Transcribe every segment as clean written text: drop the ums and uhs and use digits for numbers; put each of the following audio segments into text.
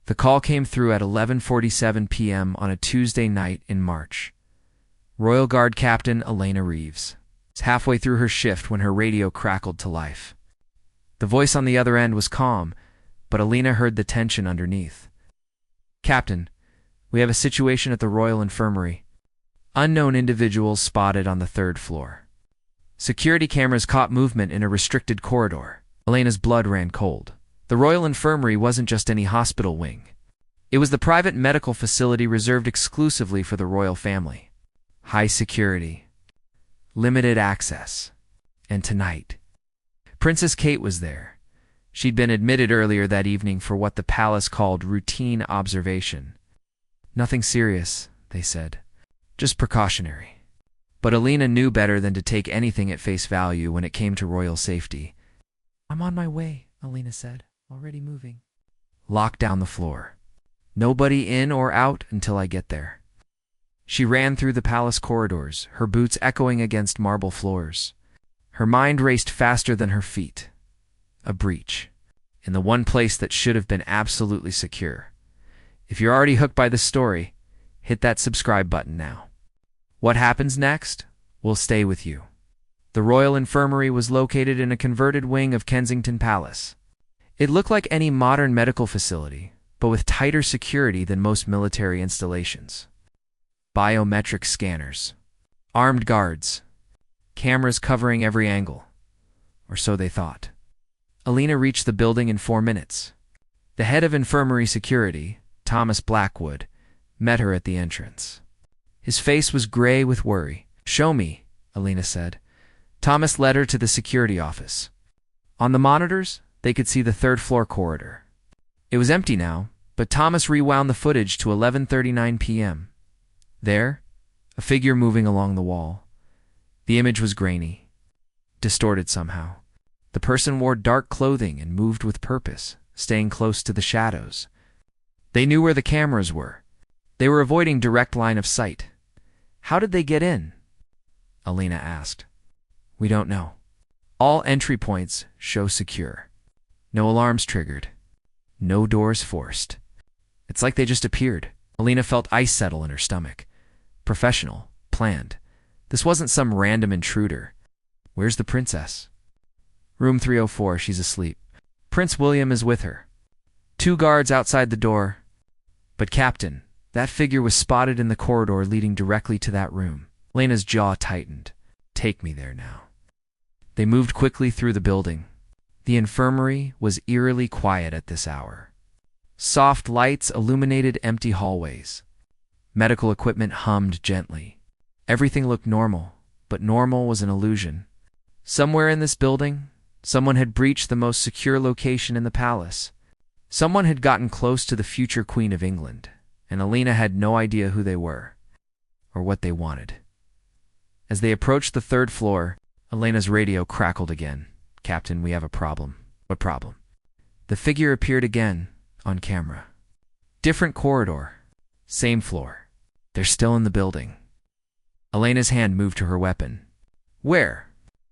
The call came through at 11:47 p.m. on a Tuesday night in March. Royal Guard Captain Elena Reeves was halfway through her shift when her radio crackled to life. The voice on the other end was calm, but Elena heard the tension underneath. "Captain, we have a situation at the Royal Infirmary. Unknown individuals spotted on the 3rd floor. Security cameras caught movement in a restricted corridor." Elena's blood ran cold. The Royal Infirmary wasn't just any hospital wing. It was the private medical facility reserved exclusively for the royal family. High security, limited access, and tonight, Princess Kate was there. She'd been admitted earlier that evening for what the palace called routine observation. "Nothing serious," they said. "Just precautionary." But Elena knew better than to take anything at face value when it came to royal safety. "I'm on my way," Elena said, "already moving." "Lock down the floor. Nobody in or out until I get there." She ran through the palace corridors, her boots echoing against marble floors. Her mind raced faster than her feet. A breach, in the one place that should have been absolutely secure. If you're already hooked by this story, hit that subscribe button now. What happens next will stay with you. The Royal Infirmary was located in a converted wing of Kensington Palace. It looked like any modern medical facility, but with tighter security than most military installations. Biometric scanners, armed guards, cameras covering every angle, or so they thought. Elena reached the building in 4 minutes. The head of infirmary security, Thomas Blackwood, met her at the entrance. His face was gray with worry. "Show me," Elena said. Thomas led her to the security office. On the monitors, they could see the 3rd floor corridor. It was empty now, but Thomas rewound the footage to 11:39 p.m. There, a figure moving along the wall. The image was grainy, distorted somehow. The person wore dark clothing and moved with purpose, staying close to the shadows. They knew where the cameras were. They were avoiding direct line of sight. "How did they get in?" Elena asked. "We don't know. All entry points show secure. No alarms triggered. No doors forced. It's like they just appeared." Elena felt ice settle in her stomach. Professional, planned. This wasn't some random intruder. "Where's the princess?" "Room 304, she's asleep. Prince William is with her. 2 guards outside the door." "But Captain, that figure was spotted in the corridor leading directly to that room." Elena's jaw tightened. "Take me there now." They moved quickly through the building. The infirmary was eerily quiet at this hour. Soft lights illuminated empty hallways. Medical equipment hummed gently. Everything looked normal, but normal was an illusion. Somewhere in this building, someone had breached the most secure location in the palace. Someone had gotten close to the future Queen of England, and Elena had no idea who they were, or what they wanted. As they approached the 3rd floor, Elena's radio crackled again. "Captain, we have a problem." "What problem?" The figure appeared again, on camera. Different corridor, same floor. "They're still in the building." Elena's hand moved to her weapon. "Where?"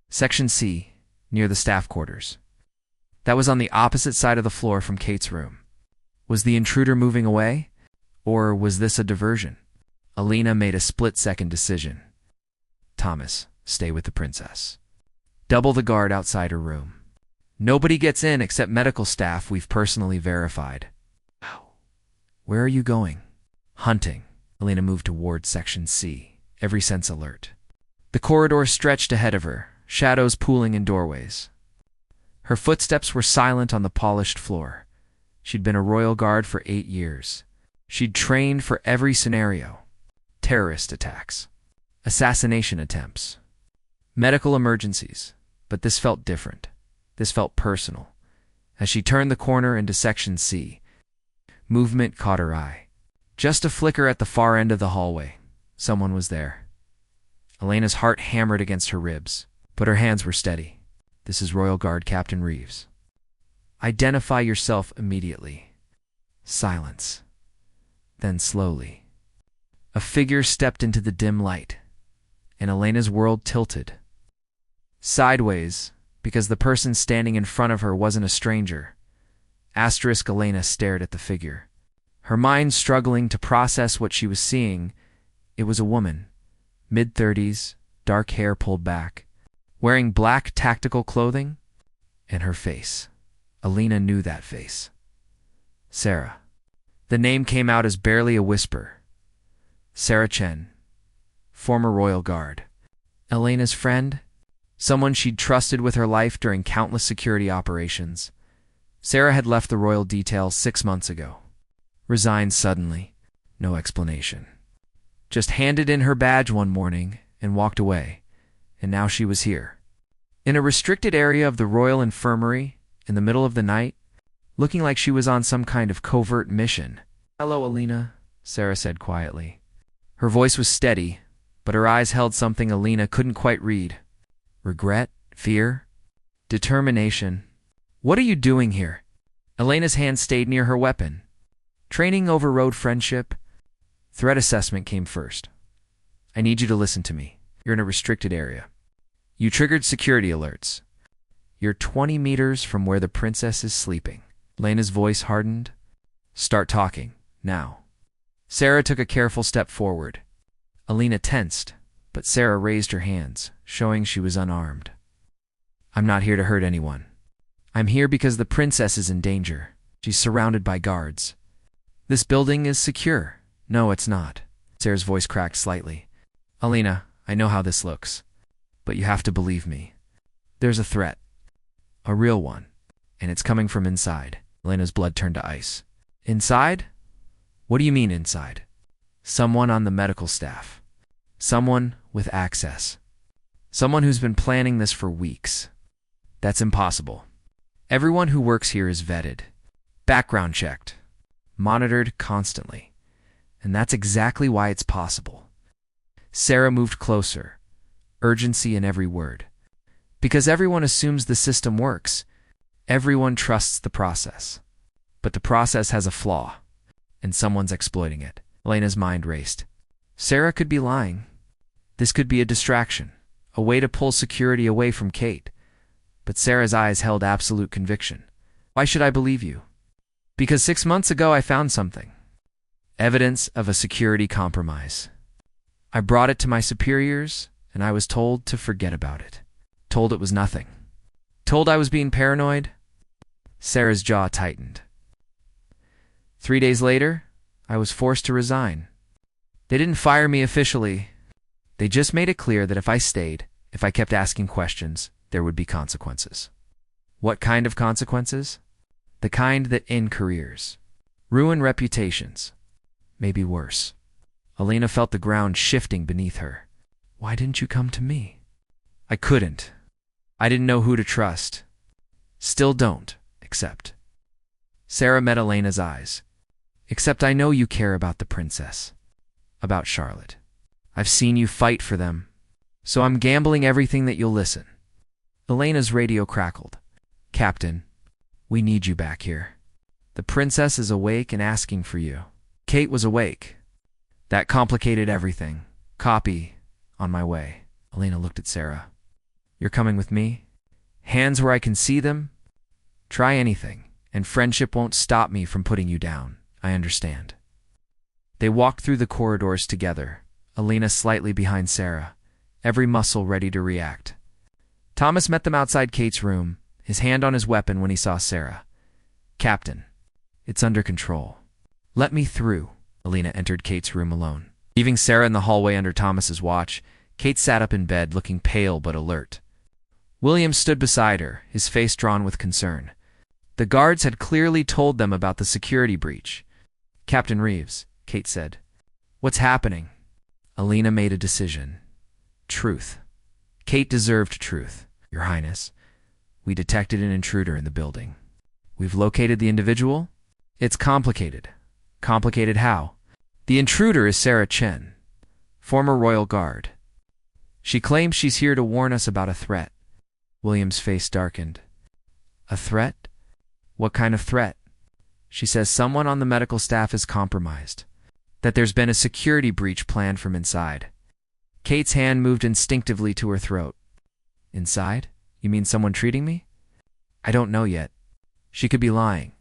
"Section C, near the staff quarters." That was on the opposite side of the floor from Kate's room. Was the intruder moving away? Or was this a diversion? Elena made a split-second decision. "Thomas, stay with the princess. Double the guard outside her room. Nobody gets in except medical staff we've personally verified." "Where are you going?" "Hunting." Elena moved toward Section C, every sense alert. The corridor stretched ahead of her, shadows pooling in doorways. Her footsteps were silent on the polished floor. She'd been a royal guard for 8 years. She'd trained for every scenario. Terrorist attacks, assassination attempts, medical emergencies. But this felt different. This felt personal. As she turned the corner into Section C, movement caught her eye. Just a flicker at the far end of the hallway. Someone was there. Elena's heart hammered against her ribs, but her hands were steady. "This is Royal Guard Captain Reeves. Identify yourself immediately." Silence. Then slowly, a figure stepped into the dim light, and Elena's world tilted. Sideways, because the person standing in front of her wasn't a stranger. Elena stared at the figure. her mind struggling to process what she was seeing. It was a woman, mid-30s, dark hair pulled back, wearing black tactical clothing, and her face. Elena knew that face. Sarah. The name came out as barely a whisper. Sarah Chen, former Royal Guard. Elena's friend? Someone she'd trusted with her life during countless security operations. Sarah had left the royal detail 6 months ago. Resigned suddenly. No explanation. Just handed in her badge one morning and walked away. And now she was here. In a restricted area of the Royal Infirmary, in the middle of the night, looking like she was on some kind of covert mission. "Hello, Elena," Sarah said quietly. Her voice was steady, but her eyes held something Elena couldn't quite read. Regret? Fear? Determination? "What are you doing here?" Elena's hand stayed near her weapon. Training overrode friendship. Threat assessment came first. "I need you to listen to me. You're in a restricted area. You triggered security alerts. You're 20 meters from where the princess is sleeping." Elena's voice hardened. "Start talking, now." Sarah took a careful step forward. Elena tensed, but Sarah raised her hands, showing she was unarmed. "I'm not here to hurt anyone. I'm here because the princess is in danger. She's surrounded by guards. This building is secure." "No, it's not." Sarah's voice cracked slightly. "Elena, I know how this looks, but you have to believe me. There's a threat. A real one. And it's coming from inside." Elena's blood turned to ice. "Inside? What do you mean inside?" "Someone on the medical staff. Someone with access. Someone who's been planning this for weeks." "That's impossible. Everyone who works here is vetted, background checked, monitored constantly. And that's exactly why it's possible." Sarah moved closer, urgency in every word. "Because everyone assumes the system works. Everyone trusts the process. But the process has a flaw, and someone's exploiting it." Elena's mind raced. Sarah could be lying. This could be a distraction, a way to pull security away from Kate. But Sarah's eyes held absolute conviction. "Why should I believe you?" "Because 6 months ago I found something. Evidence of a security compromise. I brought it to my superiors, and I was told to forget about it. Told it was nothing. Told I was being paranoid." Sarah's jaw tightened. 3 days later, I was forced to resign. They didn't fire me officially. They just made it clear that if I stayed, if I kept asking questions, there would be consequences. What kind of consequences? The kind that end careers. Ruin reputations. Maybe worse. Elena felt the ground shifting beneath her. "Why didn't you come to me?" "I couldn't. I didn't know who to trust. Still don't, except." Sarah met Elena's eyes. "Except I know you care about the princess. About Charlotte. I've seen you fight for them. So I'm gambling everything that you'll listen." Elena's radio crackled. "Captain, we need you back here. The princess is awake and asking for you." Kate was awake. That complicated everything. "Copy. On my way." Elena looked at Sarah. "You're coming with me? Hands where I can see them? Try anything, and friendship won't stop me from putting you down. I understand." They walked through the corridors together, Elena slightly behind Sarah, every muscle ready to react. Thomas met them outside Kate's room, his hand on his weapon when he saw Sarah. "Captain, it's under control. Let me through." Elena entered Kate's room alone. Leaving Sarah in the hallway under Thomas's watch, Kate sat up in bed, looking pale but alert. William stood beside her, his face drawn with concern. The guards had clearly told them about the security breach. "Captain Reeves," Kate said. "What's happening?" Elena made a decision. Truth. Kate deserved truth. "Your Highness, we detected an intruder in the building. We've located the individual. It's complicated." "Complicated how?" "The intruder is Sarah Chen, former Royal Guard. She claims she's here to warn us about a threat." William's face darkened. "A threat? What kind of threat?" "She says someone on the medical staff is compromised. That there's been a security breach planned from inside." Kate's hand moved instinctively to her throat. "Inside? You mean someone treating me?" "I don't know yet. She could be lying.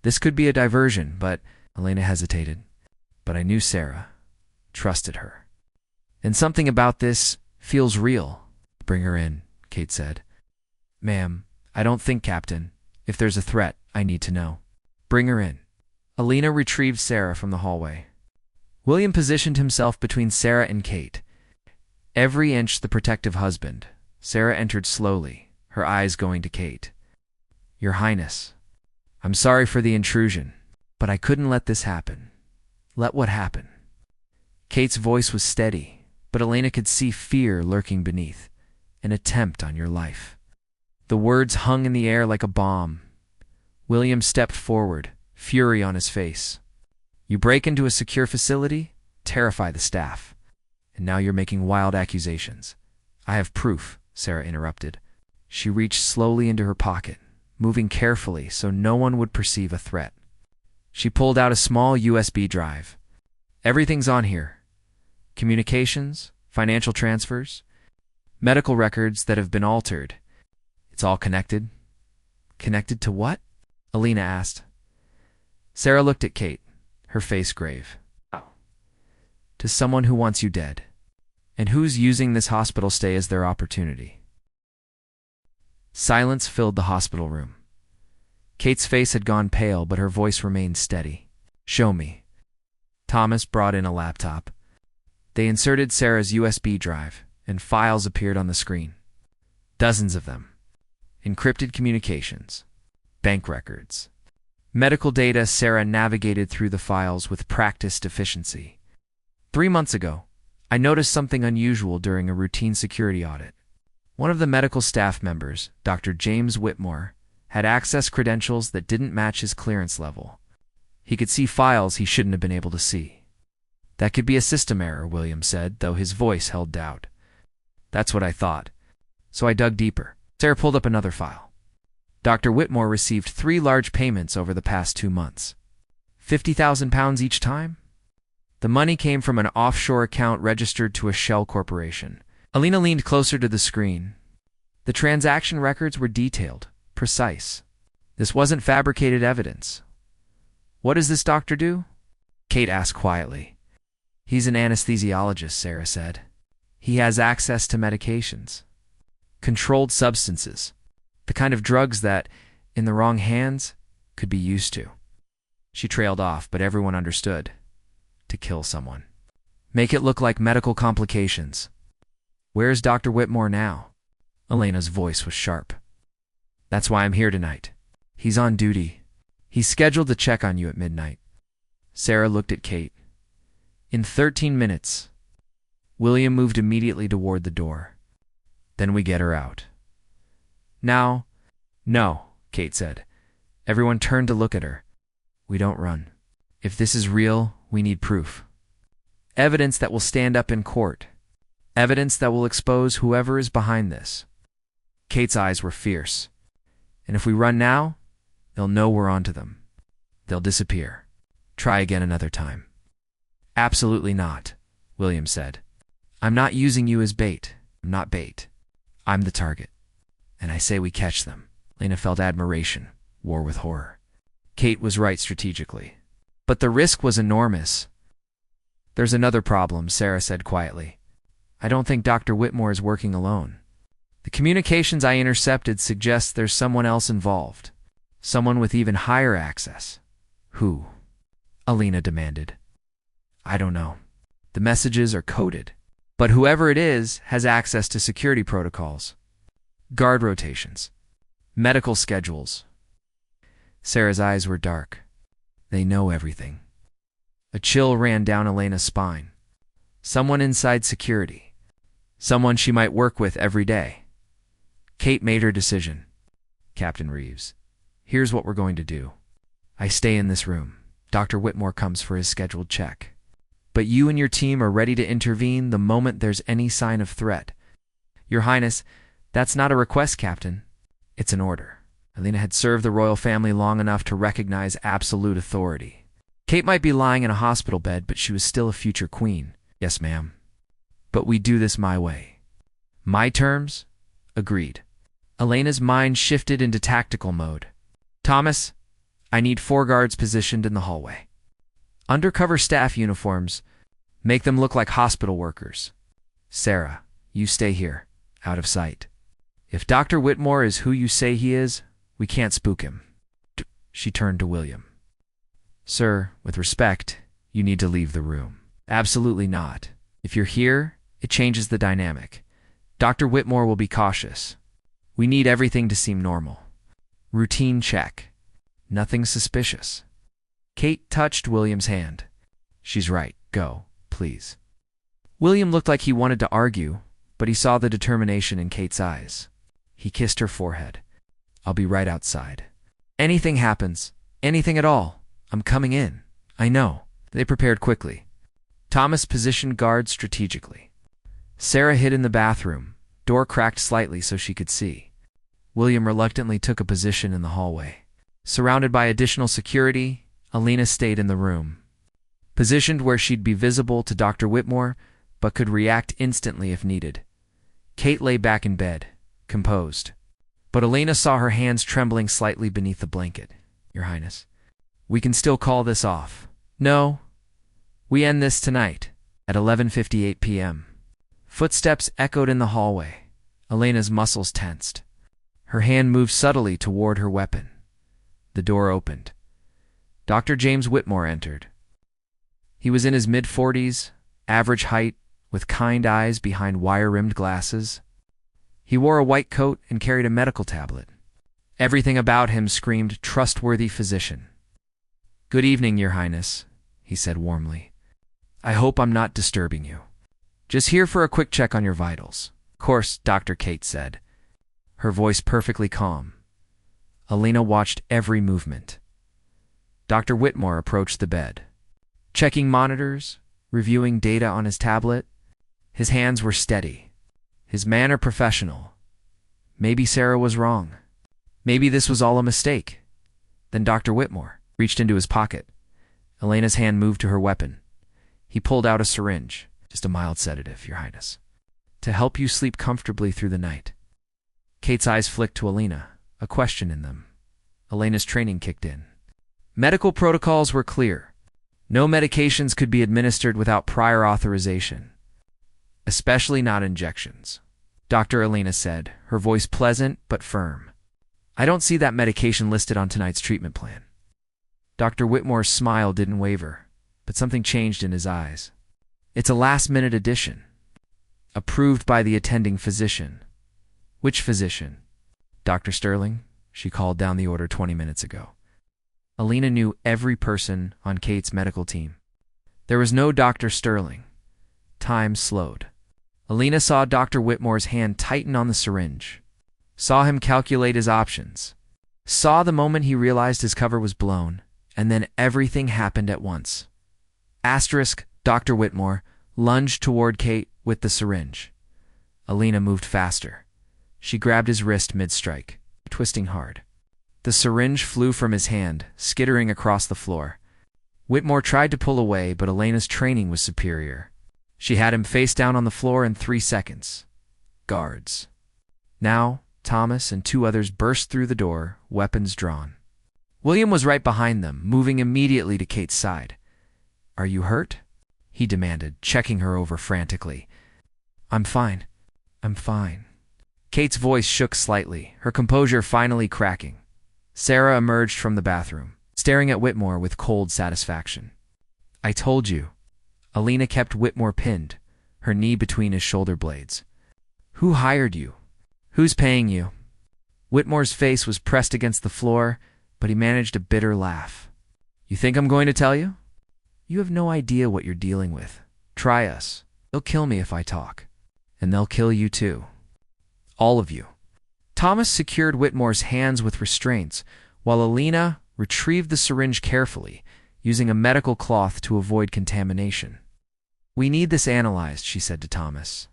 This could be a diversion, but..." Elena hesitated, but I knew Sarah, trusted her. And something about this feels real. Bring her in, Kate said. Ma'am, I don't think, Captain. If there's a threat, I need to know. Bring her in. Elena retrieved Sarah from the hallway. William positioned himself between Sarah and Kate. Every inch the protective husband. Sarah entered slowly, her eyes going to Kate. Your Highness, I'm sorry for the intrusion, but I couldn't let this happen. Let what happen? Kate's voice was steady, but Elena could see fear lurking beneath. An attempt on your life. The words hung in the air like a bomb. William stepped forward, fury on his face. You break into a secure facility, terrify the staff. And now you're making wild accusations. I have proof, Sarah interrupted. She reached slowly into her pocket, moving carefully so no one would perceive a threat. She pulled out a small USB drive. Everything's on here. Communications, financial transfers, medical records that have been altered. It's all connected. Connected to what? Elena asked. Sarah looked at Kate, her face grave. To someone who wants you dead, and who's using this hospital stay as their opportunity. Silence filled the hospital room. Kate's face had gone pale, but her voice remained steady. Show me. Thomas brought in a laptop. They inserted Sarah's USB drive, and files appeared on the screen. Dozens of them. Encrypted communications. Bank records. Medical data. Sarah navigated through the files with practiced efficiency. 3 months ago, I noticed something unusual during a routine security audit. One of the medical staff members, Dr. James Whitmore, had access credentials that didn't match his clearance level. He could see files he shouldn't have been able to see. That could be a system error, William said, though his voice held doubt. That's what I thought. So I dug deeper. Sarah pulled up another file. Dr. Whitmore received 3 large payments over the past 2 months. £50,000 each time? The money came from an offshore account registered to a shell corporation. Elena leaned closer to the screen. The transaction records were detailed, precise. This wasn't fabricated evidence. What does this doctor do? Kate asked quietly. He's an anesthesiologist, Sarah said. He has access to medications. Controlled substances. The kind of drugs that, in the wrong hands, could be used to. She trailed off, but everyone understood. To kill someone. Make it look like medical complications. Where's Dr. Whitmore now? Elena's voice was sharp. That's why I'm here tonight. He's on duty. He's scheduled to check on you at midnight. Sarah looked at Kate. In 13 minutes. William moved immediately toward the door. Then we get her out. Now? No, Kate said. Everyone turned to look at her. We don't run. If this is real, we need proof. Evidence that will stand up in court. Evidence that will expose whoever is behind this. Kate's eyes were fierce. And if we run now, they'll know we're onto them. They'll disappear. Try again another time. Absolutely not, William said. I'm not using you as bait. I'm not bait. I'm the target. And I say we catch them. Lena felt admiration, war with horror. Kate was right strategically. But the risk was enormous. There's another problem, Sarah said quietly. I don't think Dr. Whitmore is working alone. The communications I intercepted suggest there's someone else involved. Someone with even higher access. Who? Elena demanded. I don't know. The messages are coded. But whoever it is has access to security protocols. Guard rotations. Medical schedules. Sarah's eyes were dark. They know everything. A chill ran down Elena's spine. Someone inside security. Someone she might work with every day. Kate made her decision. Captain Reeves, here's what we're going to do. I stay in this room. Dr. Whitmore comes for his scheduled check. But you and your team are ready to intervene the moment there's any sign of threat. Your Highness, that's not a request, Captain. It's an order. Elena had served the royal family long enough to recognize absolute authority. Kate might be lying in a hospital bed, but she was still a future queen. Yes, ma'am. But we do this my way. My terms? Agreed. Elena's mind shifted into tactical mode. Thomas, I need 4 guards positioned in the hallway. Undercover staff uniforms make them look like hospital workers. Sarah, you stay here, out of sight. If Dr. Whitmore is who you say he is, we can't spook him. She turned to William. Sir, with respect, you need to leave the room. Absolutely not. If you're here, it changes the dynamic. Dr. Whitmore will be cautious. We need everything to seem normal. Routine check. Nothing suspicious. Kate touched William's hand. She's right. Go, please. William looked like he wanted to argue, but he saw the determination in Kate's eyes. He kissed her forehead. I'll be right outside. Anything happens, anything at all, I'm coming in. I know. They prepared quickly. Thomas positioned guards strategically. Sarah hid in the bathroom, door cracked slightly so she could see. William reluctantly took a position in the hallway. Surrounded by additional security, Alina stayed in the room. Positioned where she'd be visible to Dr. Whitmore, but could react instantly if needed. Kate lay back in bed, composed. But Alina saw her hands trembling slightly beneath the blanket. Your Highness, we can still call this off. No, we end this tonight, at 11:58 p.m. Footsteps echoed in the hallway. Alina's muscles tensed. Her hand moved subtly toward her weapon. The door opened. Dr. James Whitmore entered. He was in his mid-40s, average height, with kind eyes behind wire-rimmed glasses. He wore a white coat and carried a medical tablet. Everything about him screamed trustworthy physician. Good evening, Your Highness, he said warmly. I hope I'm not disturbing you. Just here for a quick check on your vitals. Of course, Dr. Kate said, her voice perfectly calm. Alina watched every movement. Dr. Whitmore approached the bed. Checking monitors, reviewing data on his tablet. His hands were steady. His manner professional. Maybe Sarah was wrong. Maybe this was all a mistake. Then Dr. Whitmore reached into his pocket. Elena's hand moved to her weapon. He pulled out a syringe. Just a mild sedative, Your Highness. To help you sleep comfortably through the night. Kate's eyes flicked to Alina, a question in them. Elena's training kicked in. Medical protocols were clear. No medications could be administered without prior authorization. Especially not injections. Dr. Alina said, her voice pleasant but firm. I don't see that medication listed on tonight's treatment plan. Dr. Whitmore's smile didn't waver, but something changed in his eyes. It's a last-minute addition. Approved by the attending physician. Which physician? Dr. Sterling? She called down the order 20 minutes ago. Alina knew every person on Kate's medical team. There was no Dr. Sterling. Time slowed. Alina saw Dr. Whitmore's hand tighten on the syringe. Saw him calculate his options. Saw the moment he realized his cover was blown, and then everything happened at once. Asterisk, Dr. Whitmore lunged toward Kate with the syringe. Alina moved faster. She grabbed his wrist mid-strike, twisting hard. The syringe flew from his hand, skittering across the floor. Whitmore tried to pull away, but Elena's training was superior. She had him face down on the floor in 3 seconds. Guards. Now, Thomas and 2 others burst through the door, weapons drawn. William was right behind them, moving immediately to Kate's side. Are you hurt? He demanded, checking her over frantically. I'm fine. I'm fine. Kate's voice shook slightly, her composure finally cracking. Sarah emerged from the bathroom, staring at Whitmore with cold satisfaction. I told you. Alina kept Whitmore pinned, her knee between his shoulder blades. Who hired you? Who's paying you? Whitmore's face was pressed against the floor, but he managed a bitter laugh. You think I'm going to tell you? You have no idea what you're dealing with. Try us. They'll kill me if I talk. And they'll kill you too. All of you. Thomas secured Whitmore's hands with restraints, while Alina retrieved the syringe carefully, using a medical cloth to avoid contamination. We need this analyzed, she said to Thomas.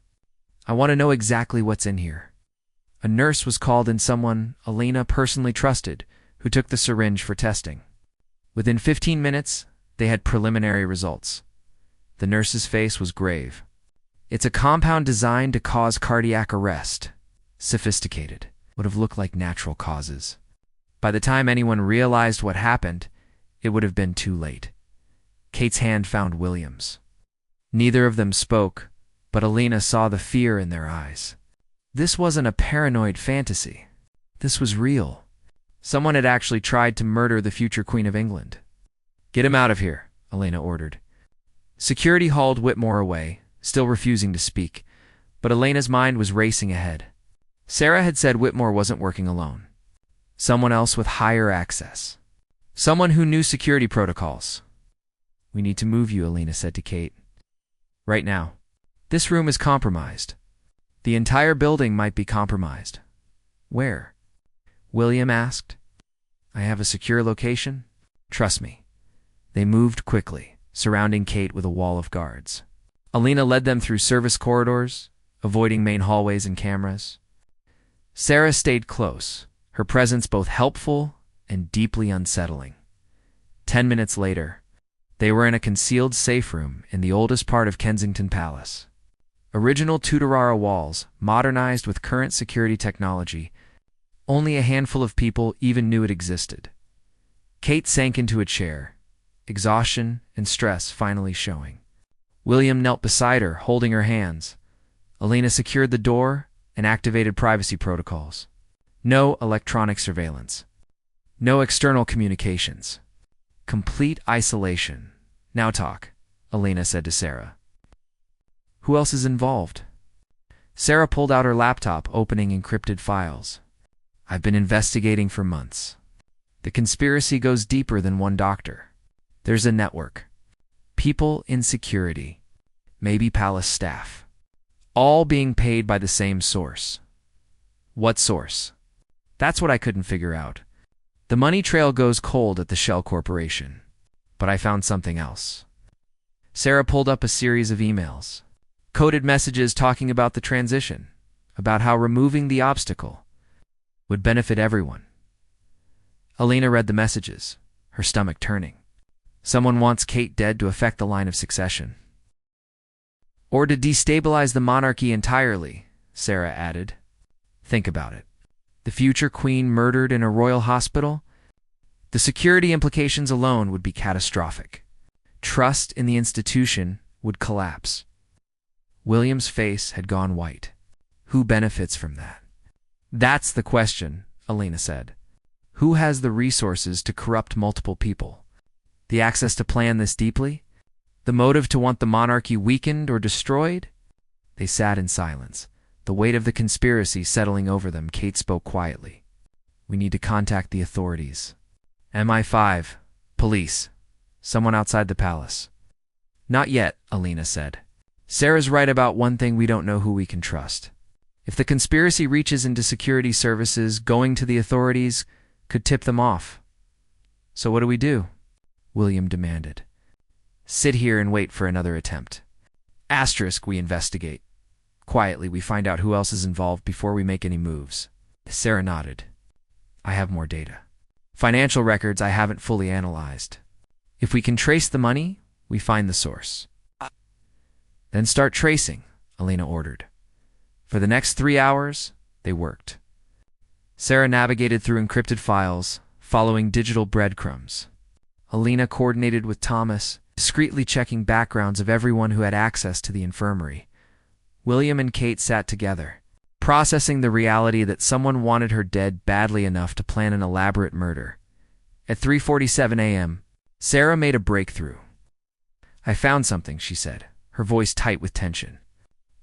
I want to know exactly what's in here. A nurse was called in, someone Alina personally trusted, who took the syringe for testing. Within 15 minutes, they had preliminary results. The nurse's face was grave. It's a compound designed to cause cardiac arrest. Sophisticated. Would have looked like natural causes. By the time anyone realized what happened, it would have been too late. Kate's hand found William's. Neither of them spoke, but Alina saw the fear in their eyes. This wasn't a paranoid fantasy. This was real. Someone had actually tried to murder the future Queen of England. "Get him out of here," Alina ordered. Security hauled Whitmore away, still refusing to speak, but Elena's mind was racing ahead. Sarah had said Whitmore wasn't working alone. Someone else with higher access. Someone who knew security protocols. "We need to move you," Alina said to Kate. "Right now. This room is compromised. The entire building might be compromised." "Where?" William asked. "I have a secure location. Trust me." They moved quickly, surrounding Kate with a wall of guards. Alina led them through service corridors, avoiding main hallways and cameras. Sarah stayed close, her presence both helpful and deeply unsettling. 10 minutes later, they were in a concealed safe room in the oldest part of Kensington Palace. Original Tutorara walls, modernized with current security technology. Only a handful of people even knew it existed. Kate sank into a chair, exhaustion and stress finally showing. William knelt beside her, holding her hands. Alina secured the door and activated privacy protocols. No electronic surveillance. No external communications. Complete isolation. "Now talk," Alina said to Sarah. "Who else is involved?" Sarah pulled out her laptop, opening encrypted files. "I've been investigating for months. The conspiracy goes deeper than one doctor. There's a network. People in security. Maybe palace staff. All being paid by the same source." "What source?" "That's what I couldn't figure out. The money trail goes cold at the Shell Corporation. But I found something else." Sarah pulled up a series of emails. Coded messages talking about the transition, about how removing the obstacle would benefit everyone. Alina read the messages, her stomach turning. Someone wants Kate dead to affect the line of succession. "Or to destabilize the monarchy entirely," Sarah added. "Think about it. The future queen murdered in a royal hospital? The security implications alone would be catastrophic. Trust in the institution would collapse." William's face had gone white. "Who benefits from that?" "That's the question," Alina said. "Who has the resources to corrupt multiple people? The access to plan this deeply? The motive to want the monarchy weakened or destroyed?" They sat in silence, the weight of the conspiracy settling over them. Kate spoke quietly. "We need to contact the authorities." "MI5, police, someone outside the palace." "Not yet," Alina said. "Sarah's right about one thing: we don't know who we can trust. If the conspiracy reaches into security services, going to the authorities could tip them off." "So what do we do?" William demanded. "Sit here and wait for another attempt. Asterisk, we investigate. Quietly, we find out who else is involved before we make any moves." Sarah nodded. "I have more data. Financial records I haven't fully analyzed. If we can trace the money, we find the source." "Then start tracing," Alina ordered. For the next 3 hours, they worked. Sarah navigated through encrypted files, following digital breadcrumbs. Alina coordinated with Thomas, discreetly checking backgrounds of everyone who had access to the infirmary. William and Kate sat together, processing the reality that someone wanted her dead badly enough to plan an elaborate murder. At 3:47 a.m., Sarah made a breakthrough. "I found something," she said, her voice tight with tension.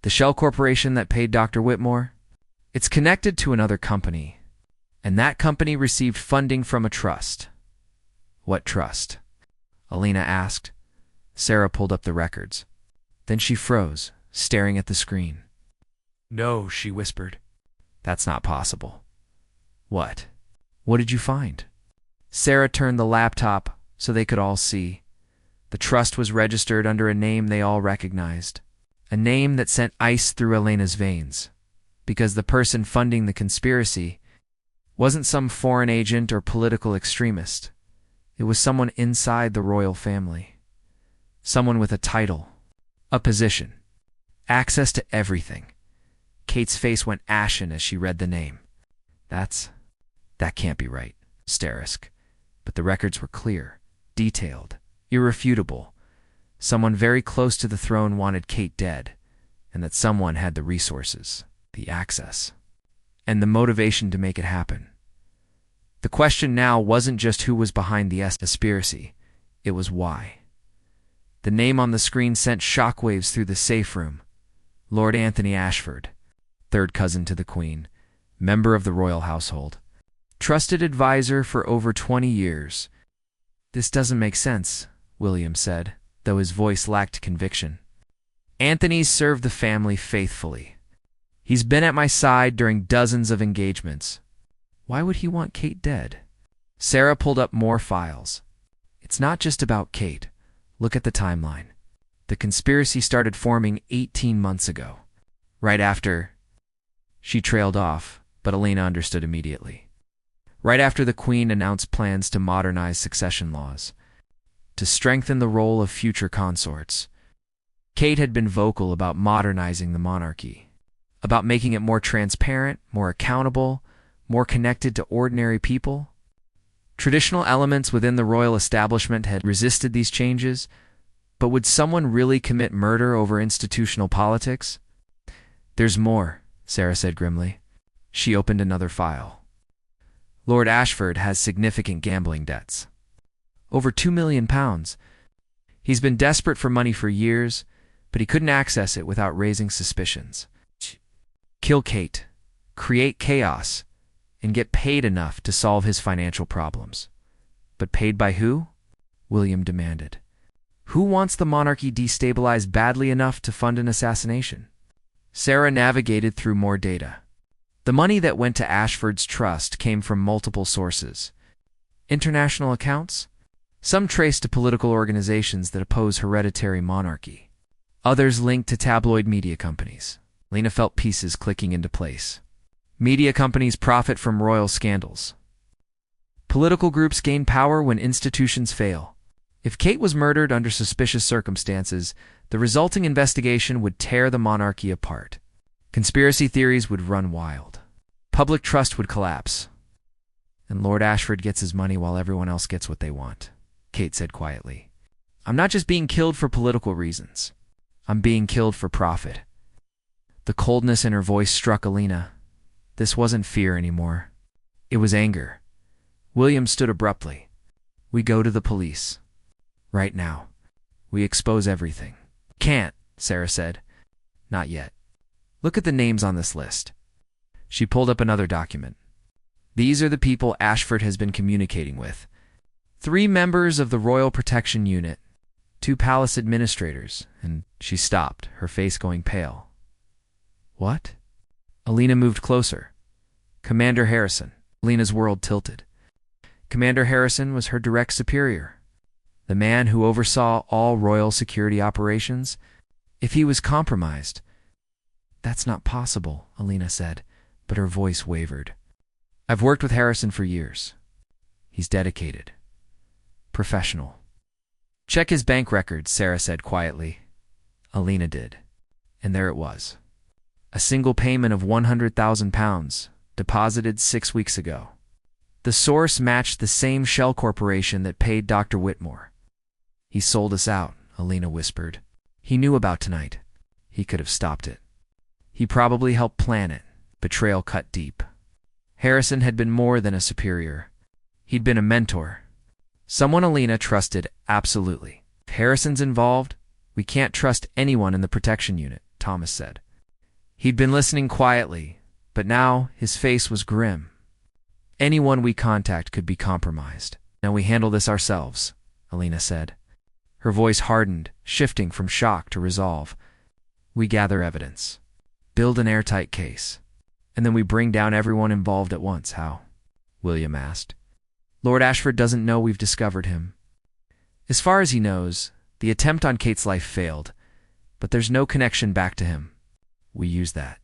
"The Shell Corporation that paid Dr. Whitmore? It's connected to another company, and that company received funding from a trust." "What trust?" Alina asked. Sarah pulled up the records. Then she froze, staring at the screen. "No," she whispered. "That's not possible." "What? What did you find?" Sarah turned the laptop so they could all see. The trust was registered under a name they all recognized, a name that sent ice through Elena's veins, because the person funding the conspiracy wasn't some foreign agent or political extremist. It was someone inside the royal family. Someone with a title, a position, access to everything. Kate's face went ashen as she read the name. That can't be right, asterisk. But the records were clear, detailed, irrefutable. Someone very close to the throne wanted Kate dead, and that someone had the resources, the access, and the motivation to make it happen. The question now wasn't just who was behind the conspiracy, it was why. The name on the screen sent shockwaves through the safe room. Lord Anthony Ashford, third cousin to the Queen, member of the royal household, trusted advisor for over 20 years. "This doesn't make sense," William said, though his voice lacked conviction. "Anthony's served the family faithfully. He's been at my side during dozens of engagements. Why would he want Kate dead?" Sarah pulled up more files. "It's not just about Kate. Look at the timeline. The conspiracy started forming 18 months ago. Right after..." She trailed off, but Elena understood immediately. Right after the Queen announced plans to modernize succession laws, to strengthen the role of future consorts. Kate had been vocal about modernizing the monarchy, about making it more transparent, more accountable, more connected to ordinary people. Traditional elements within the royal establishment had resisted these changes, but would someone really commit murder over institutional politics? "There's more," Sarah said grimly. She opened another file. "Lord Ashford has significant gambling debts. Over £2 million. He's been desperate for money for years, but he couldn't access it without raising suspicions. Kill Kate, create chaos, and get paid enough to solve his financial problems. But paid by who?" William demanded. "Who wants the monarchy destabilized badly enough to fund an assassination?" Sarah navigated through more data. The money that went to Ashford's trust came from multiple sources. International accounts? Some traced to political organizations that oppose hereditary monarchy. Others linked to tabloid media companies. Lena felt pieces clicking into place. Media companies profit from royal scandals. Political groups gain power when institutions fail. If Kate was murdered under suspicious circumstances, the resulting investigation would tear the monarchy apart. Conspiracy theories would run wild. Public trust would collapse. "And Lord Ashford gets his money while everyone else gets what they want," Kate said quietly. "I'm not just being killed for political reasons. I'm being killed for profit." The coldness in her voice struck Elena. This wasn't fear anymore. It was anger. William stood abruptly. "We go to the police. Right now. We expose everything." "Can't," Sarah said. "Not yet. Look at the names on this list." She pulled up another document. "These are the people Ashford has been communicating with. 3 members of the Royal Protection Unit, 2 palace administrators," and she stopped, her face going pale. "What?" Elena moved closer. "Commander Harrison." Elena's world tilted. Commander Harrison was her direct superior, the man who oversaw all royal security operations. If he was compromised... "That's not possible," Elena said, but her voice wavered. "I've worked with Harrison for years. He's dedicated. Professional." "Check his bank records," Sarah said quietly. Elena did. And there it was. A single payment of £100,000, deposited 6 weeks ago. The source matched the same shell corporation that paid Dr. Whitmore. "He sold us out," Elena whispered. "He knew about tonight. He could have stopped it. He probably helped plan it." Betrayal cut deep. Harrison had been more than a superior. He'd been a mentor. Someone Elena trusted absolutely. "If Harrison's involved, we can't trust anyone in the protection unit," Thomas said. He'd been listening quietly, but now his face was grim. "Anyone we contact could be compromised. Now we handle this ourselves," Elena said. Her voice hardened, shifting from shock to resolve. "We gather evidence. Build an airtight case. And then we bring down everyone involved at once." "How?" William asked. "Lord Ashford doesn't know we've discovered him. As far as he knows, the attempt on Kate's life failed, but there's no connection back to him. We use that.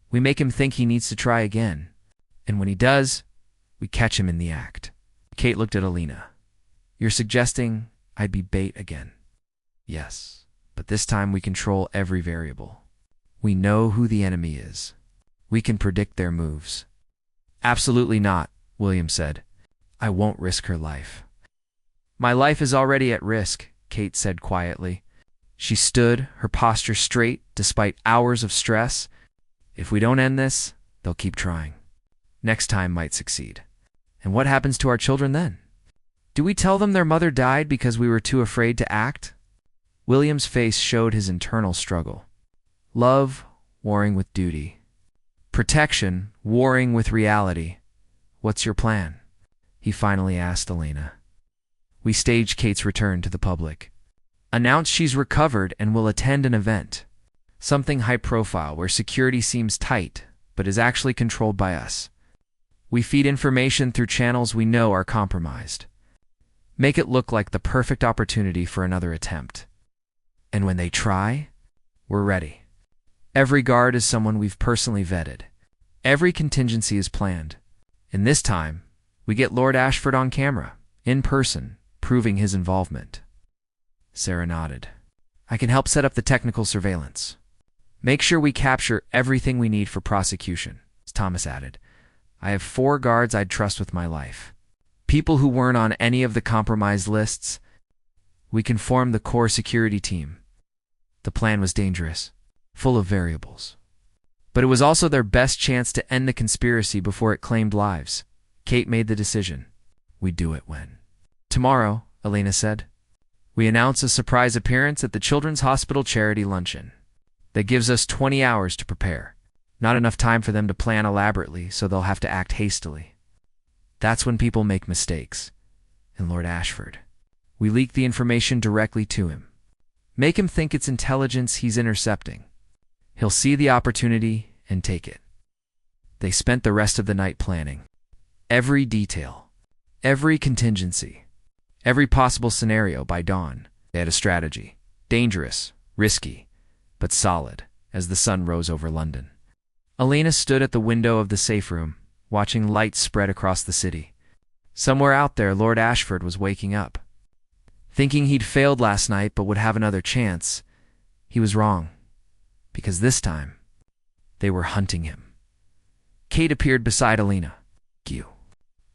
We make him think he needs to try again. And when he does, we catch him in the act." Kate looked at Elena. "You're suggesting I'd be bait again?" "Yes, but this time we control every variable. We know who the enemy is. We can predict their moves." "Absolutely not," William said. "I won't risk her life." "My life is already at risk," Kate said quietly. She stood, her posture straight, despite hours of stress. If we don't end this, they'll keep trying. Next time might succeed. And what happens to our children then? Do we tell them their mother died because we were too afraid to act? William's face showed his internal struggle. Love warring with duty. Protection warring with reality. What's your plan? He finally asked Elena. We staged Kate's return to the public. Announced she's recovered and will attend an event. Something high profile where security seems tight, but is actually controlled by us. We feed information through channels we know are compromised. Make it look like the perfect opportunity for another attempt. And when they try, we're ready. Every guard is someone we've personally vetted. Every contingency is planned. And this time, we get Lord Ashford on camera, in person, proving his involvement. Sarah nodded. I can help set up the technical surveillance. Make sure we capture everything we need for prosecution, Thomas added. I have 4 guards I'd trust with my life. People who weren't on any of the compromised lists. We can form the core security team. The plan was dangerous, full of variables. But it was also their best chance to end the conspiracy before it claimed lives. Kate made the decision. We'd do it when? Tomorrow, Elena said. We announce a surprise appearance at the Children's Hospital charity luncheon. That gives us 20 hours to prepare. Not enough time for them to plan elaborately, so they'll have to act hastily. That's when people make mistakes. And Lord Ashford. We leak the information directly to him. Make him think it's intelligence he's intercepting. He'll see the opportunity and take it. They spent the rest of the night planning. Every detail. Every contingency. Every possible scenario by dawn. They had a strategy. Dangerous, risky, but solid, as the sun rose over London. Elena stood at the window of the safe room, watching lights spread across the city. Somewhere out there, Lord Ashford was waking up. Thinking he'd failed last night but would have another chance, he was wrong. Because this time, they were hunting him. Kate appeared beside Elena. Thank you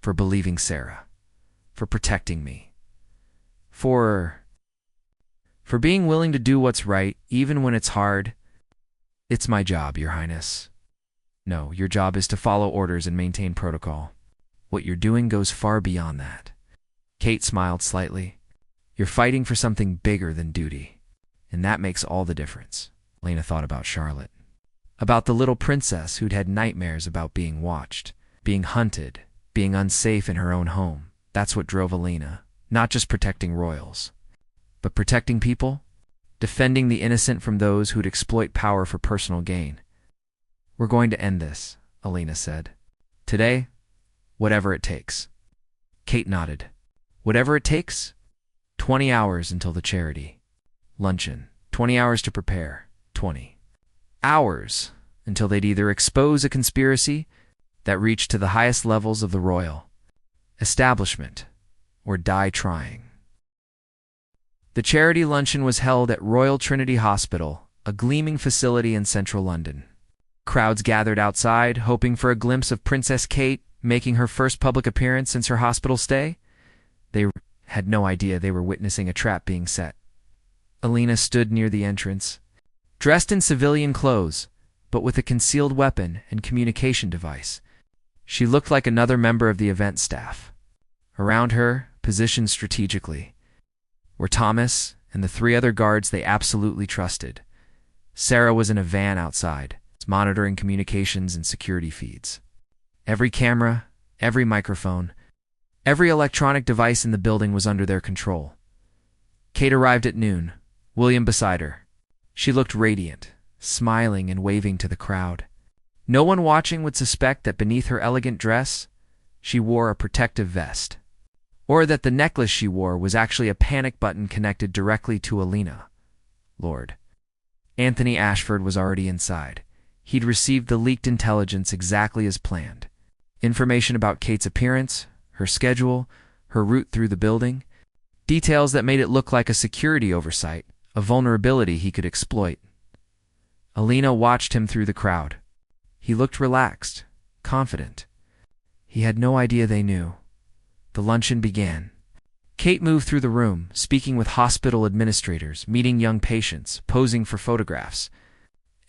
for believing Sarah, for protecting me, for being willing to do what's right, even when it's hard. It's my job, Your Highness. No, your job is to follow orders and maintain protocol. What you're doing goes far beyond that. Kate smiled slightly. You're fighting for something bigger than duty, and that makes all the difference. Elena thought about Charlotte. About the little princess who'd had nightmares about being watched, being hunted, being unsafe in her own home. That's what drove Elena, not just protecting royals, but protecting people, defending the innocent from those who'd exploit power for personal gain. We're going to end this, Elena said. Today, whatever it takes. Kate nodded. Whatever it takes? 20 hours until the charity. Luncheon. 20 hours to prepare. 20 hours until they'd either expose a conspiracy that reached to the highest levels of the royal establishment or die trying. The charity luncheon was held at Royal Trinity Hospital, a gleaming facility in central London. Crowds gathered outside, hoping for a glimpse of Princess Kate making her first public appearance since her hospital stay. They had no idea they were witnessing a trap being set. Elena stood near the entrance, dressed in civilian clothes, but with a concealed weapon and communication device. She looked like another member of the event staff. Around her, positioned strategically, were Thomas and the 3 other guards they absolutely trusted. Sarah was in a van outside, monitoring communications and security feeds. Every camera, every microphone, every electronic device in the building was under their control. Kate arrived at noon, William beside her. She looked radiant, smiling and waving to the crowd. No one watching would suspect that beneath her elegant dress, she wore a protective vest, or that the necklace she wore was actually a panic button connected directly to Elena. Lord Anthony Ashford was already inside. He'd received the leaked intelligence exactly as planned. Information about Kate's appearance, her schedule, her route through the building, details that made it look like a security oversight, a vulnerability he could exploit. Elena watched him through the crowd. He looked relaxed, confident. He had no idea they knew. The luncheon began. Kate moved through the room, speaking with hospital administrators, meeting young patients, posing for photographs.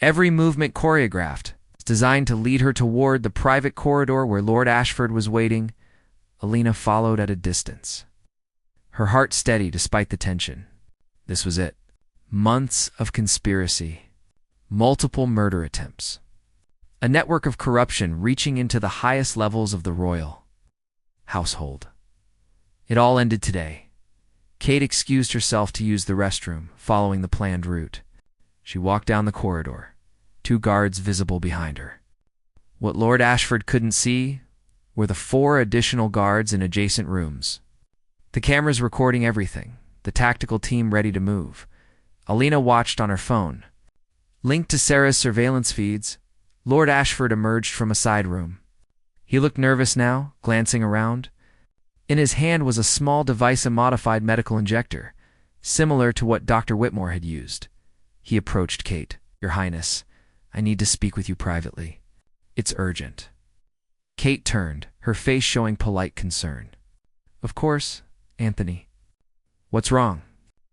Every movement choreographed, designed to lead her toward the private corridor where Lord Ashford was waiting. Alina followed at a distance, her heart steady despite the tension. This was it. Months of conspiracy, multiple murder attempts, a network of corruption reaching into the highest levels of the royal household. It all ended today. Kate excused herself to use the restroom, following the planned route. She walked down the corridor, 2 guards visible behind her. What Lord Ashford couldn't see were the 4 additional guards in adjacent rooms. The cameras recording everything, the tactical team ready to move. Alina watched on her phone. Linked to Sarah's surveillance feeds, Lord Ashford emerged from a side room. He looked nervous now, glancing around. In his hand was a small device, a modified medical injector, similar to what Dr. Whitmore had used. He approached Kate. "Your Highness, I need to speak with you privately. It's urgent." Kate turned, her face showing polite concern. "Of course, Anthony. What's wrong?"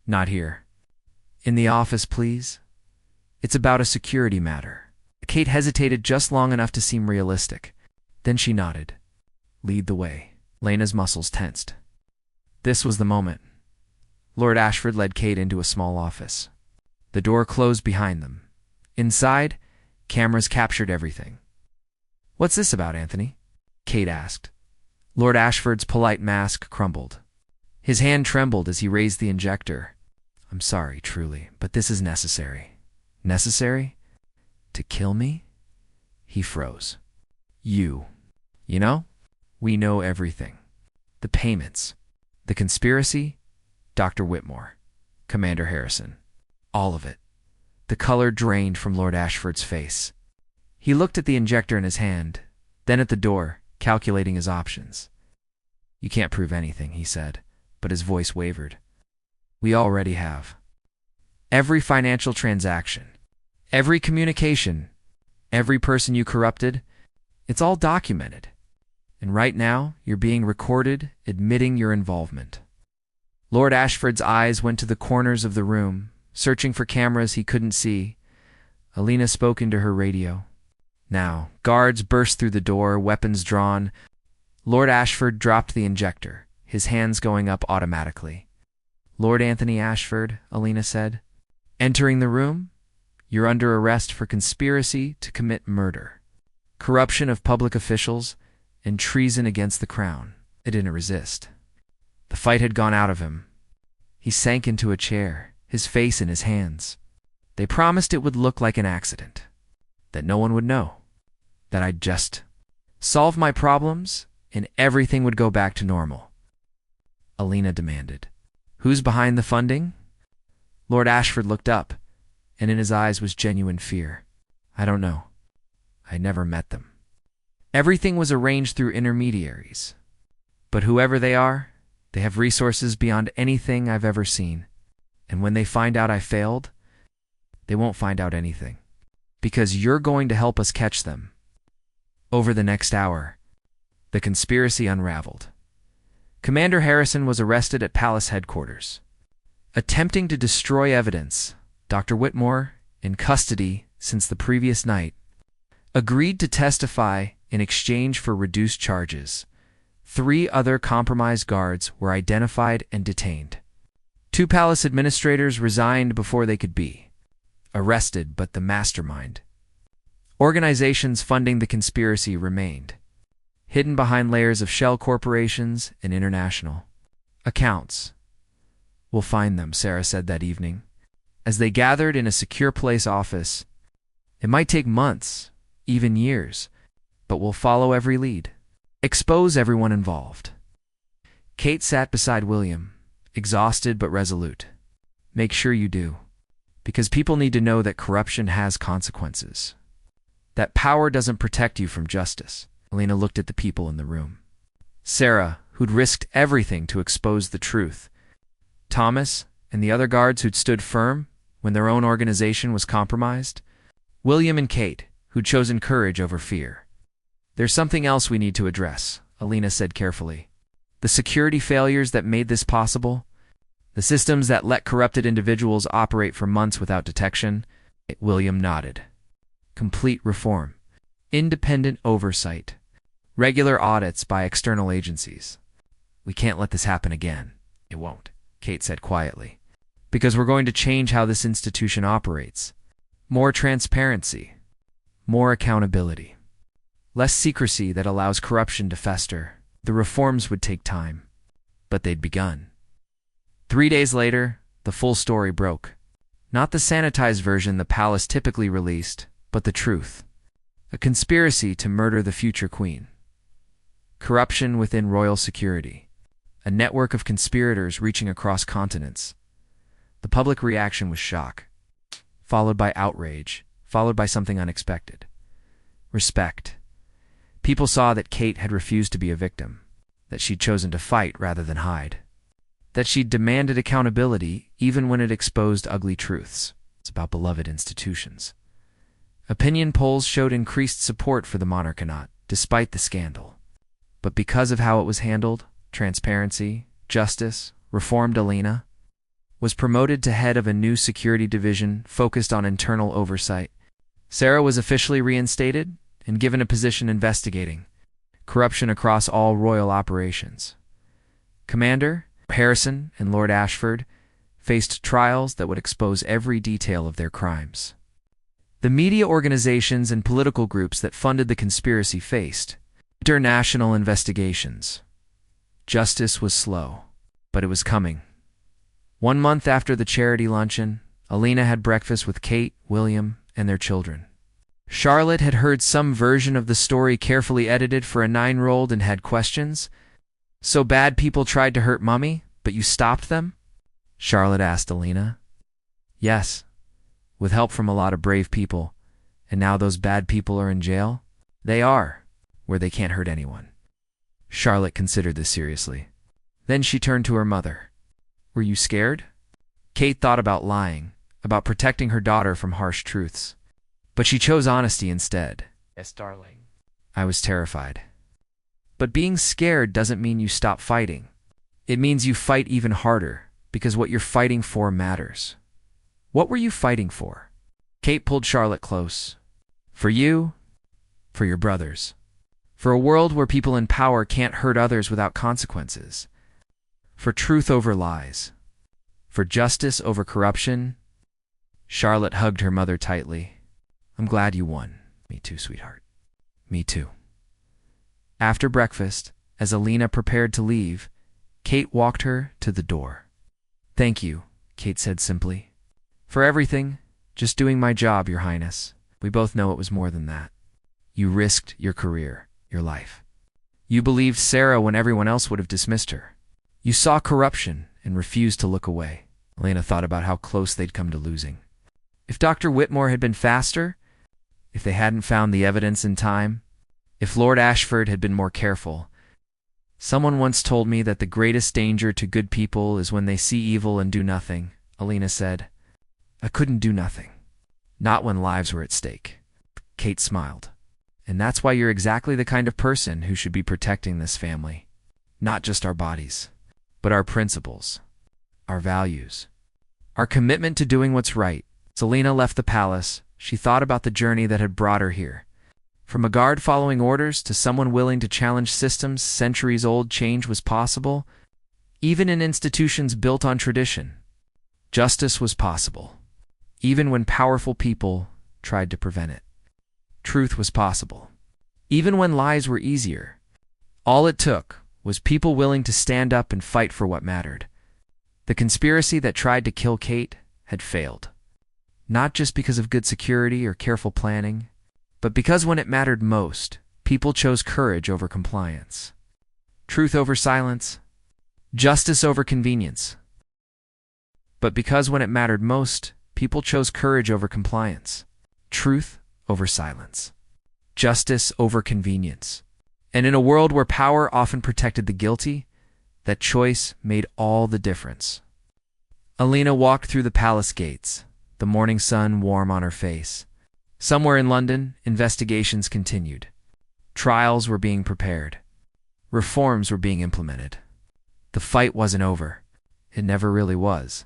"Not here. In the office, please. It's about a security matter." Kate hesitated just long enough to seem realistic. Then she nodded. "Lead the way." Lena's muscles tensed. This was the moment. Lord Ashford led Kate into a small office. The door closed behind them. Inside, cameras captured everything. "What's this about, Anthony?" Kate asked. Lord Ashford's polite mask crumbled. His hand trembled as he raised the injector. "I'm sorry, truly, but this is necessary." "Necessary? To kill me?" He froze. You know? We know everything. The payments. The conspiracy? Dr. Whitmore. Commander Harrison. All of it." The color drained from Lord Ashford's face. He looked at the injector in his hand, then at the door, calculating his options. "You can't prove anything," he said, but his voice wavered. "We already have. Every financial transaction, every communication, every person you corrupted, it's all documented. And right now, you're being recorded, admitting your involvement." Lord Ashford's eyes went to the corners of the room, searching for cameras he couldn't see. Alina spoke into her radio. Now, guards burst through the door, weapons drawn. Lord Ashford dropped the injector, his hands going up automatically. "Lord Anthony Ashford," Alina said. "Entering the room? You're under arrest for conspiracy to commit murder, corruption of public officials, and treason against the crown." I didn't resist. The fight had gone out of him. He sank into a chair, his face in his hands. They promised it would look like an accident, that no one would know, that I'd just solve my problems and everything would go back to normal. Alina demanded. "Who's behind the funding?" Lord Ashford looked up, and in his eyes was genuine fear. "I don't know. I never met them. Everything was arranged through intermediaries. But whoever they are, they have resources beyond anything I've ever seen. And when they find out I failed, they won't find out anything. Because you're going to help us catch them." Over the next hour, the conspiracy unraveled. Commander Harrison was arrested at palace headquarters, attempting to destroy evidence. Dr. Whitmore, in custody since the previous night, agreed to testify in exchange for reduced charges. 3 other compromised guards were identified and detained. 2 palace administrators resigned before they could be arrested, but the mastermind, organizations funding the conspiracy, remained hidden behind layers of shell corporations and international accounts. "We'll find them," Sarah said that evening, as they gathered in a secure place office. "It might take months, even years, but we'll follow every lead. Expose everyone involved." Kate sat beside William, exhausted but resolute. "Make sure you do, because people need to know that corruption has consequences. That power doesn't protect you from justice." Alina looked at the people in the room. Sarah, who'd risked everything to expose the truth. Thomas, and the other guards who'd stood firm when their own organization was compromised. William and Kate, who'd chosen courage over fear. "There's something else we need to address," Alina said carefully. The security failures that made this possible? The systems that let corrupted individuals operate for months without detection? William nodded. Complete reform. Independent oversight. Regular audits by external agencies. We can't let this happen again. It won't, Kate said quietly. Because we're going to change how this institution operates. More transparency. More accountability. Less secrecy that allows corruption to fester. The reforms would take time, but they'd begun. 3 days later, the full story broke. Not the sanitized version the palace typically released, but the truth. A conspiracy to murder the future queen. Corruption within royal security. A network of conspirators reaching across continents. The public reaction was shock, followed by outrage, followed by something unexpected. Respect. People saw that Kate had refused to be a victim, that she'd chosen to fight rather than hide, that she'd demanded accountability even when it exposed ugly truths. It's about beloved institutions. Opinion polls showed increased support for the monarchy, despite the scandal. But because of how it was handled, transparency, justice, reformed, Alina was promoted to head of a new security division focused on internal oversight. Sarah was officially reinstated and given a position investigating corruption across all royal operations. Commander Harrison and Lord Ashford faced trials that would expose every detail of their crimes. The media organizations and political groups that funded the conspiracy faced international investigations. Justice was slow, but it was coming. 1 month after the charity luncheon, Alina had breakfast with Kate, William, and their children. Charlotte had heard some version of the story carefully edited for a 9-year-old and had questions. So bad people tried to hurt Mummy, but you stopped them? Charlotte asked Alina. Yes, with help from a lot of brave people. And now those bad people are in jail? They are, where they can't hurt anyone. Charlotte considered this seriously. Then she turned to her mother. Were you scared? Kate thought about lying, about protecting her daughter from harsh truths. But she chose honesty instead. Yes, darling. I was terrified. But being scared doesn't mean you stop fighting. It means you fight even harder, because what you're fighting for matters. What were you fighting for? Kate pulled Charlotte close. For you, for your brothers. For a world where people in power can't hurt others without consequences. For truth over lies. For justice over corruption. Charlotte hugged her mother tightly. I'm glad you won. Me too, sweetheart. Me too. After breakfast, as Alina prepared to leave, Kate walked her to the door. Thank you, Kate said simply. For everything, just doing my job, Your Highness. We both know it was more than that. You risked your career, your life. You believed Sarah when everyone else would have dismissed her. You saw corruption and refused to look away. Alina thought about how close they'd come to losing. If Dr. Whitmore had been faster, if they hadn't found the evidence in time, if Lord Ashford had been more careful. Someone once told me that the greatest danger to good people is when they see evil and do nothing, Alina said. I couldn't do nothing. Not when lives were at stake. Kate smiled. And that's why you're exactly the kind of person who should be protecting this family. Not just our bodies, but our principles, our values, our commitment to doing what's right. As Alina left the palace, she thought about the journey that had brought her here. From a guard following orders to someone willing to challenge systems centuries-old, change was possible. Even in institutions built on tradition, justice was possible. Even when powerful people tried to prevent it. Truth was possible. Even when lies were easier. All it took was people willing to stand up and fight for what mattered. The conspiracy that tried to kill Kate had failed. Not just because of good security or careful planning, but because when it mattered most, people chose courage over compliance. Truth over silence. Justice over convenience. But because when it mattered most, people chose courage over compliance. Truth over silence. Justice over convenience. And in a world where power often protected the guilty, that choice made all the difference. Alina walked through the palace gates, the morning sun warm on her face. Somewhere in London, investigations continued. Trials were being prepared. Reforms were being implemented. The fight wasn't over. It never really was.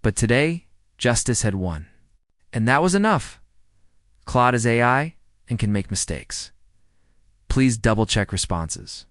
But today, justice had won. And that was enough. Claude is AI and can make mistakes. Please double-check responses.